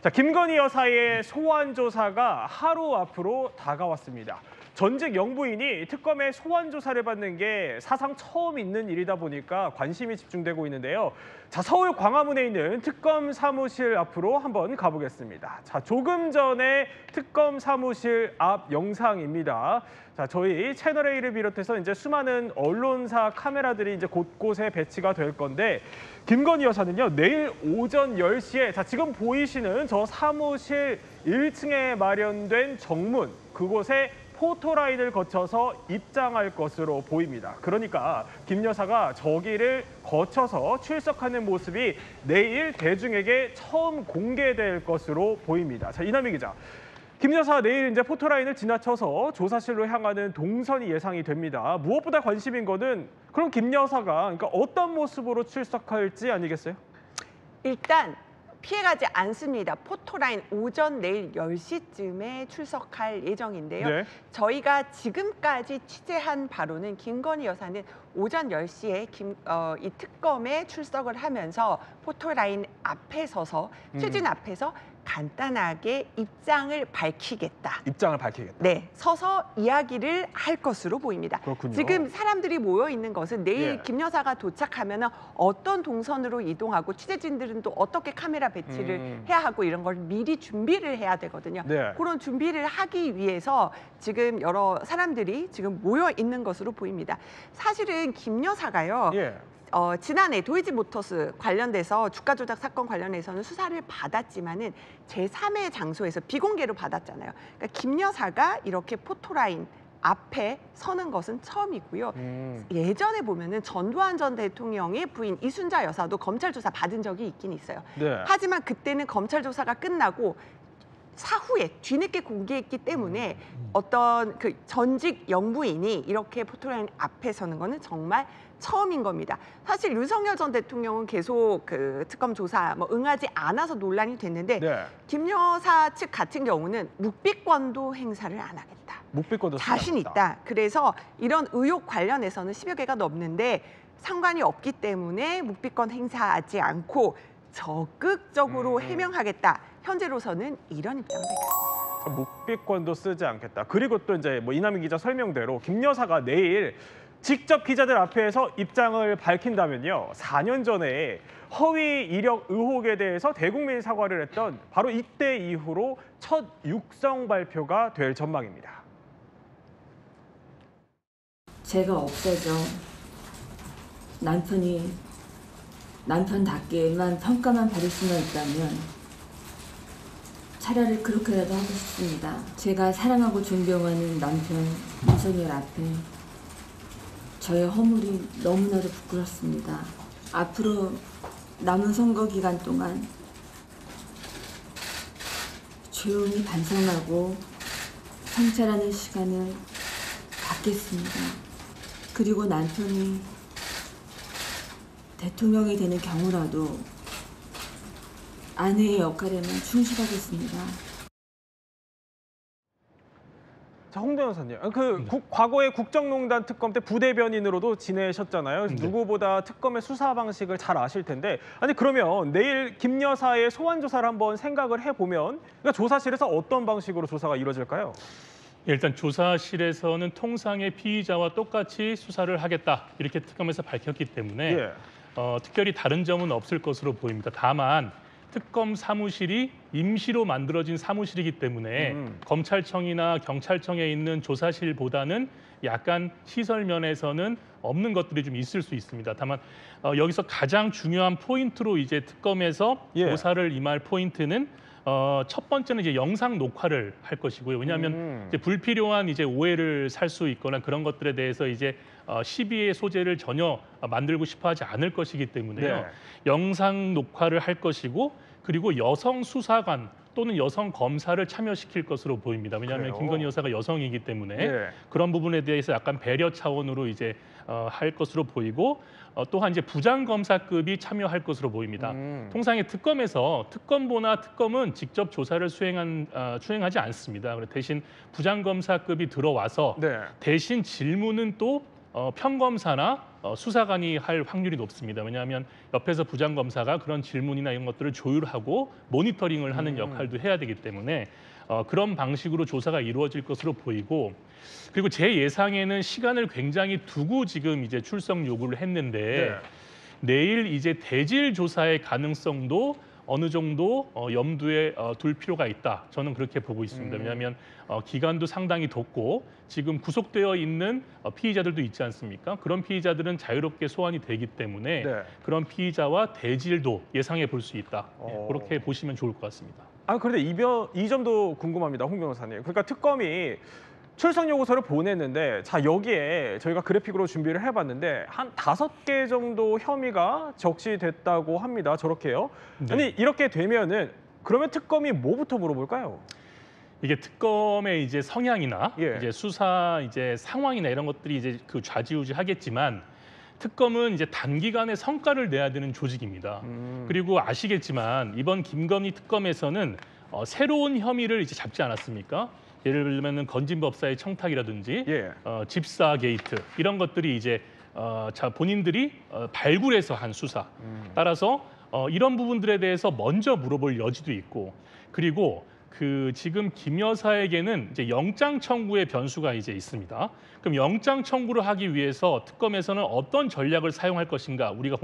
자, 김건희 여사의 소환 조사가 하루 앞으로 다가왔습니다. 전직 영부인이 특검의 소환 조사를 받는 게 사상 처음 있는 일이다 보니까 관심이 집중되고 있는데요. 자, 서울 광화문에 있는 특검 사무실 앞으로 한번 가보겠습니다. 자, 조금 전에 특검 사무실 앞 영상입니다. 자, 저희 채널A를 비롯해서 이제 수많은 언론사 카메라들이 이제 곳곳에 배치가 될 건데, 김건희 여사는요, 내일 오전 10시에 자, 지금 보이시는 저 사무실 1층에 마련된 정문, 그곳에 포토라인을 거쳐서 입장할 것으로 보입니다. 그러니까 김 여사가 저기를 거쳐서 출석하는 모습이 내일 대중에게 처음 공개될 것으로 보입니다. 자, 이남희 기자. 김 여사 내일 이제 포토라인을 지나쳐서 조사실로 향하는 동선이 예상이 됩니다. 무엇보다 관심인 거는 그럼 김 여사가 그러니까 어떤 모습으로 출석할지 아니겠어요? 일단 피해가지 않습니다. 포토라인 오전 내일 10시쯤에 출석할 예정인데요. 네. 저희가 지금까지 취재한 바로는 김건희 여사는 오전 10시에 이 특검에 출석을 하면서 포토라인 앞에 서서 취진 앞에서 간단하게 입장을 밝히겠다. 입장을 밝히겠다. 네, 서서 이야기를 할 것으로 보입니다. 그렇군요. 지금 사람들이 모여 있는 것은 내일 예. 김 여사가 도착하면 어떤 동선으로 이동하고 취재진들은 또 어떻게 카메라 배치를 해야 하고 이런 걸 미리 준비를 해야 되거든요. 네. 그런 준비를 하기 위해서 지금 여러 사람들이 지금 모여 있는 것으로 보입니다. 사실은 김 여사가요. 예. 지난해 도이치모터스 관련돼서 주가 조작 사건 관련해서는 수사를 받았지만은 제3의 장소에서 비공개로 받았잖아요. 그러니까 김 여사가 이렇게 포토라인 앞에 서는 것은 처음이고요. 예전에 보면은 전두환 전 대통령의 부인 이순자 여사도 검찰 조사 받은 적이 있긴 있어요. 네. 하지만 그때는 검찰 조사가 끝나고 사후에 뒤늦게 공개했기 때문에 어떤 그 전직 영부인이 이렇게 포토라인 앞에 서는 거는 정말 처음인 겁니다. 사실 윤석열 전 대통령은 계속 그 특검 조사 응하지 않아서 논란이 됐는데 네. 김 여사 측 같은 경우는 묵비권도 행사를 안 하겠다. 묵비권도 자신 있다. 그래서 이런 의혹 관련해서는 10여 개가 넘는데 상관이 없기 때문에 묵비권 행사하지 않고 적극적으로 해명하겠다. 현재로서는 이런 입장을 밝혔습니다. 묵비권도 쓰지 않겠다. 그리고 또 이제 이남희 기자 설명대로 김 여사가 내일 직접 기자들 앞에서 입장을 밝힌다면요. 4년 전에 허위 이력 의혹에 대해서 대국민 사과를 했던 바로 이때 이후로 첫 육성 발표가 될 전망입니다. 제가 없애줘. 남편답게만 평가만 받을 수만 있다면 차라리 그렇게라도 하고 싶습니다. 제가 사랑하고 존경하는 남편 윤석열 앞에 저의 허물이 너무나도 부끄럽습니다. 앞으로 남은 선거 기간 동안 조용히 반성하고 성찰하는 시간을 갖겠습니다. 그리고 남편이 대통령이 되는 경우라도 아내의 역할에만 충실하겠습니다. 자, 홍 변호사님, 과거에 국정농단 특검 때 부대변인으로도 지내셨잖아요. 네. 누구보다 특검의 수사 방식을 잘 아실 텐데, 아니 그러면 내일 김 여사의 소환 조사를 한번 생각을 해보면 그러니까 조사실에서 어떤 방식으로 조사가 이루어질까요? 일단 조사실에서는 통상의 피의자와 똑같이 수사를 하겠다 이렇게 특검에서 밝혔기 때문에 예. 특별히 다른 점은 없을 것으로 보입니다. 다만 특검 사무실이 임시로 만들어진 사무실이기 때문에 검찰청이나 경찰청에 있는 조사실보다는 약간 시설 면에서는 없는 것들이 좀 있을 수 있습니다. 다만 여기서 가장 중요한 포인트로 이제 특검에서 예. 조사를 임할 포인트는 첫 번째는 이제 영상 녹화를 할 것이고요. 왜냐하면 이제 불필요한 이제 오해를 살 수 있거나 그런 것들에 대해서 이제 시비의 소재를 전혀 만들고 싶어하지 않을 것이기 때문에요. 네. 영상 녹화를 할 것이고 그리고 여성 수사관 또는 여성 검사를 참여시킬 것으로 보입니다. 왜냐하면 그래요? 김건희 여사가 여성이기 때문에 네. 그런 부분에 대해서 약간 배려 차원으로 이제 할 것으로 보이고 또한 이제 부장검사급이 참여할 것으로 보입니다. 통상의 특검에서 특검보나 특검은 직접 조사를 수행하지 않습니다. 대신 부장검사급이 들어와서 네. 대신 질문은 또 평검사나 수사관이 할 확률이 높습니다. 왜냐하면 옆에서 부장검사가 그런 질문이나 이런 것들을 조율하고 모니터링을 하는 역할도 해야 되기 때문에 그런 방식으로 조사가 이루어질 것으로 보이고, 그리고 제 예상에는 시간을 굉장히 두고 지금 이제 출석 요구를 했는데 내일 이제 대질 조사의 가능성도 어느 정도 염두에 둘 필요가 있다. 저는 그렇게 보고 있습니다. 왜냐하면 기간도 상당히 뒀고 지금 구속되어 있는 피의자들도 있지 않습니까? 그런 피의자들은 자유롭게 소환이 되기 때문에 그런 피의자와 대질도 예상해 볼 수 있다. 그렇게 보시면 좋을 것 같습니다. 그런데 이 점도 궁금합니다, 홍 변호사님. 그러니까 특검이 출석 요구서를 보냈는데, 자, 여기에 저희가 그래픽으로 준비를 해봤는데 한 5개 정도 혐의가 적시됐다고 합니다. 저렇게요. 네. 아니, 이렇게 되면은 그러면 특검이 뭐부터 물어볼까요? 이게 특검의 이제 성향이나 예. 이제 수사 이제 상황이나 이런 것들이 이제 그 좌지우지하겠지만, 특검은 이제 단기간에 성과를 내야 되는 조직입니다. 그리고 아시겠지만 이번 김건희 특검에서는 새로운 혐의를 이제 잡지 않았습니까? 예를 들면은 건진법사의 청탁이라든지 집사 게이트 이런 것들이 이제 본인들이 발굴해서 한 수사. 따라서 이런 부분들에 대해서 먼저 물어볼 여지도 있고, 그리고 그 지금 김 여사에게는 이제 영장 청구의 변수가 이제 있습니다. 그럼 영장 청구를 하기 위해서 특검에서는 어떤 전략을 사용할 것인가 우리가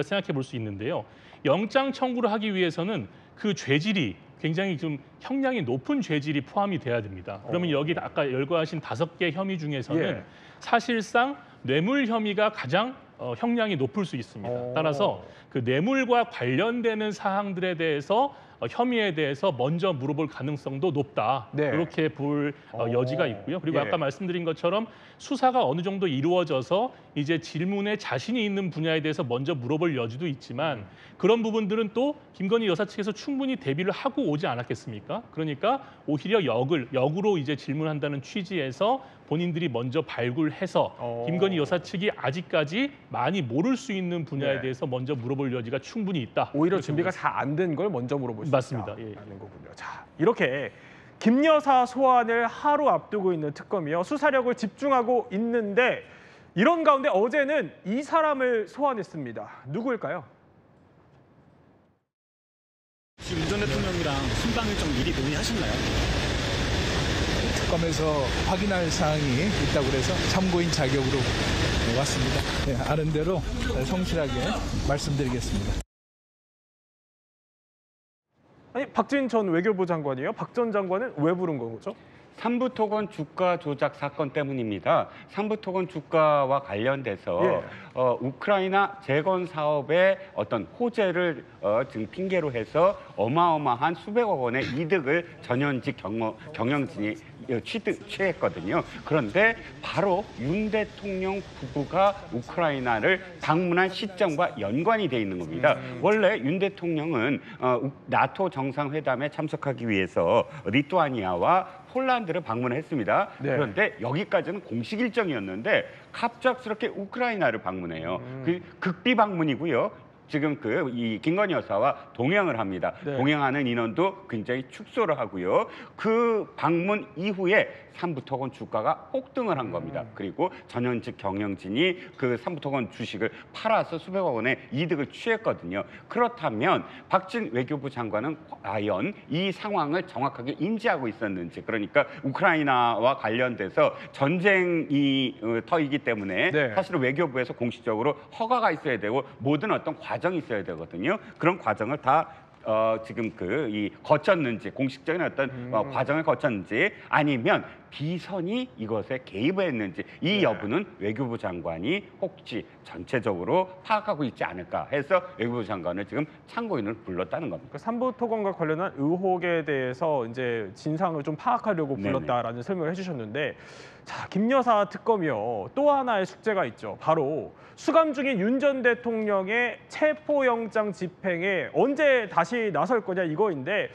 생각해 볼 수 있는데요. 영장 청구를 하기 위해서는 그 죄질이 굉장히 좀 형량이 높은 죄질이 포함이 돼야 됩니다. 그러면 여기 아까 열거하신 5개 혐의 중에서는 사실상 뇌물 혐의가 가장 형량이 높을 수 있습니다. 따라서 그 뇌물과 관련되는 사항들에 대해서 혐의에 대해서 먼저 물어볼 가능성도 높다. 이렇게 볼 여지가 있고요. 그리고 아까 말씀드린 것처럼 수사가 어느 정도 이루어져서 이제 질문에 자신이 있는 분야에 대해서 먼저 물어볼 여지도 있지만, 그런 부분들은 또 김건희 여사 측에서 충분히 대비를 하고 오지 않았겠습니까? 그러니까 오히려 역으로 이제 질문한다는 취지에서 본인들이 먼저 발굴해서 김건희 여사 측이 아직까지 많이 모를 수 있는 분야에 대해서 먼저 물어볼 여지가 충분히 있다. 오히려 준비가 잘 안 된 걸 먼저 물어볼 수 맞습니다. 있다는 거군요. 자, 이렇게 김 여사 소환을 하루 앞두고 있는 특검이요. 수사력을 집중하고 있는데, 이런 가운데 어제는 이 사람을 소환했습니다. 누구일까요? 지금 윤 전 대통령이랑 순방 일정 미리 논의하셨나요? 특검에서 확인할 사항이 있다고 그래서 참고인 자격으로 왔습니다. 아는 대로 성실하게 말씀드리겠습니다. 아니, 박진 전 외교부 장관이요. 박 전 장관은 왜 부른 거죠? 삼부토건 주가 조작 사건 때문입니다. 삼부토건 주가와 관련돼서 우크라이나 재건 사업의 어떤 호재를 지금 핑계로 해서 어마어마한 수백억 원의 이득을 전현직 경영진이 취했거든요. 그런데 바로 윤 대통령 부부가 우크라이나를 방문한 시점과 연관이 돼 있는 겁니다. 원래 윤 대통령은 나토 정상회담에 참석하기 위해서 리투아니아와 폴란드를 방문했습니다. 그런데 여기까지는 공식 일정이었는데 갑작스럽게 우크라이나를 방문해요. 그 극비 방문이고요. 지금 이 김건희 여사와 동행을 합니다. 동행하는 인원도 굉장히 축소를 하고요. 그 방문 이후에 삼부토건 주가가 폭등을 한 겁니다. 그리고 전현직 경영진이 그 삼부토건 주식을 팔아서 수백억 원의 이득을 취했거든요. 그렇다면 박진 외교부 장관은 과연 이 상황을 정확하게 인지하고 있었는지, 그러니까 우크라이나와 관련돼서 전쟁이 터이기 때문에 사실은 외교부에서 공식적으로 허가가 있어야 되고 모든 어떤 과정이 있어야 되거든요. 그런 과정을 다 지금 거쳤는지, 공식적인 어떤 과정을 거쳤는지, 아니면 비선이 이것에 개입했는지, 이 여부는 외교부 장관이 혹시 전체적으로 파악하고 있지 않을까 해서 외교부 장관을 지금 참고인을 불렀다는 겁니다. 그 삼부토건과 관련한 의혹에 대해서 이제 진상을 좀 파악하려고 불렀다라는 설명을 해주셨는데, 자, 김 여사 특검이요. 또 하나의 숙제가 있죠. 바로 수감 중인 윤 전 대통령의 체포영장 집행에 언제 다시 나설 거냐 이거인데,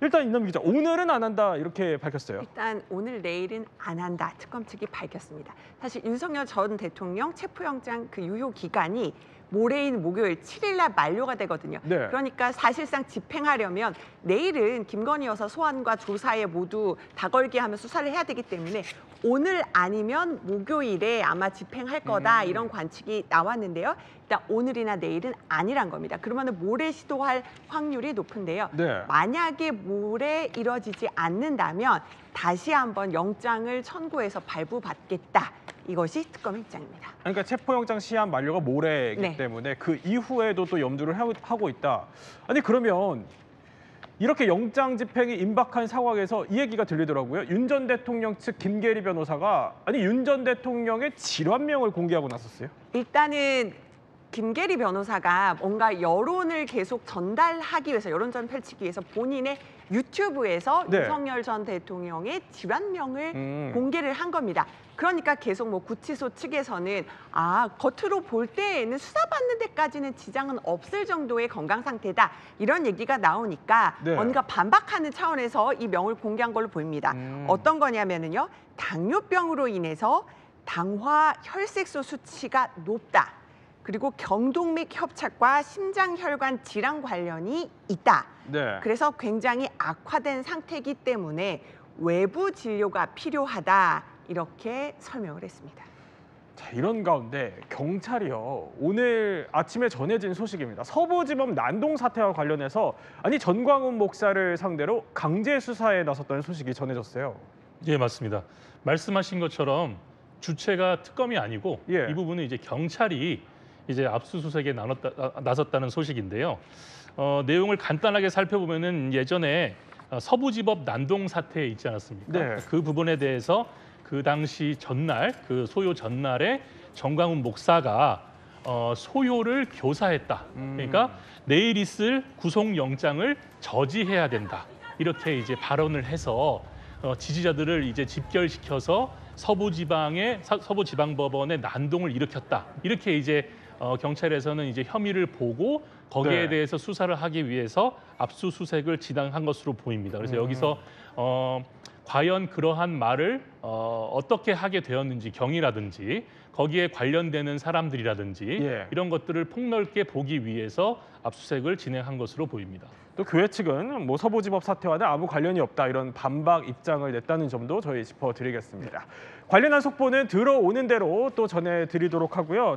일단 임남기 기자, 오늘은 안 한다 이렇게 밝혔어요. 일단 오늘 내일은 안 한다 특검 측이 밝혔습니다. 사실 윤석열 전 대통령 체포영장 그 유효 기간이 모레인 목요일 7일 날 만료가 되거든요. 네. 그러니까 사실상 집행하려면 내일은 김건희 여사 소환과 조사에 모두 다 걸게 하면 수사를 해야 되기 때문에 오늘 아니면 목요일에 아마 집행할 거다 이런 관측이 나왔는데요. 일단 오늘이나 내일은 아니란 겁니다. 그러면 모레 시도할 확률이 높은데요. 네. 만약에 모레 이뤄지지 않는다면 다시 한번 영장을 청구해서 발부받겠다. 이것이 특검의 입장입니다. 그러니까 체포영장 시한 만료가 모레이기 네. 때문에 그 이후에도 또 염두를 하고 있다. 아니 그러면 이렇게 영장 집행이 임박한 상황에서 이 얘기가 들리더라고요. 윤 전 대통령 측 김계리 변호사가 아니 윤 전 대통령의 질환명을 공개하고 나섰어요. 일단은 김계리 변호사가 뭔가 여론을 계속 전달하기 위해서 여론전 펼치기 위해서 본인의 유튜브에서 네. 윤석열 전 대통령의 질환명을 공개를 한 겁니다. 그러니까 계속 뭐 구치소 측에서는 겉으로 볼 때에는 수사받는 데까지는 지장은 없을 정도의 건강 상태다 이런 얘기가 나오니까 네. 뭔가 반박하는 차원에서 이 명을 공개한 걸로 보입니다. 어떤 거냐면은요, 당뇨병으로 인해서 당화 혈색소 수치가 높다. 그리고 경동맥 협착과 심장혈관 질환 관련이 있다. 네. 그래서 굉장히 악화된 상태이기 때문에 외부 진료가 필요하다. 이렇게 설명을 했습니다. 자, 이런 가운데 경찰이요. 오늘 아침에 전해진 소식입니다. 서부지법 난동 사태와 관련해서 아니 전광훈 목사를 상대로 강제 수사에 나섰다는 소식이 전해졌어요. 예, 맞습니다. 말씀하신 것처럼 주체가 특검이 아니고 예. 이 부분은 이제 경찰이 이제 압수수색에 나섰다는 소식인데요. 내용을 간단하게 살펴보면은 예전에 서부지법 난동 사태 있지 않았습니까? 네. 그 부분에 대해서 그 당시 전날, 그 소요 전날에 정광훈 목사가 소요를 교사했다. 그러니까 내일 있을 구속영장을 저지해야 된다. 이렇게 이제 발언을 해서 지지자들을 이제 집결시켜서 서부지방법원의 난동을 일으켰다. 이렇게 이제 경찰에서는 이제 혐의를 보고 거기에 네. 대해서 수사를 하기 위해서 압수수색을 진행한 것으로 보입니다. 그래서 여기서 과연 그러한 말을 어떻게 하게 되었는지 경위라든지 거기에 관련되는 사람들이라든지 예. 이런 것들을 폭넓게 보기 위해서 압수수색을 진행한 것으로 보입니다. 또 교회 측은 뭐 서부지법 사태와는 아무 관련이 없다 이런 반박 입장을 냈다는 점도 저희 짚어드리겠습니다. 관련한 속보는 들어오는 대로 또 전해드리도록 하고요.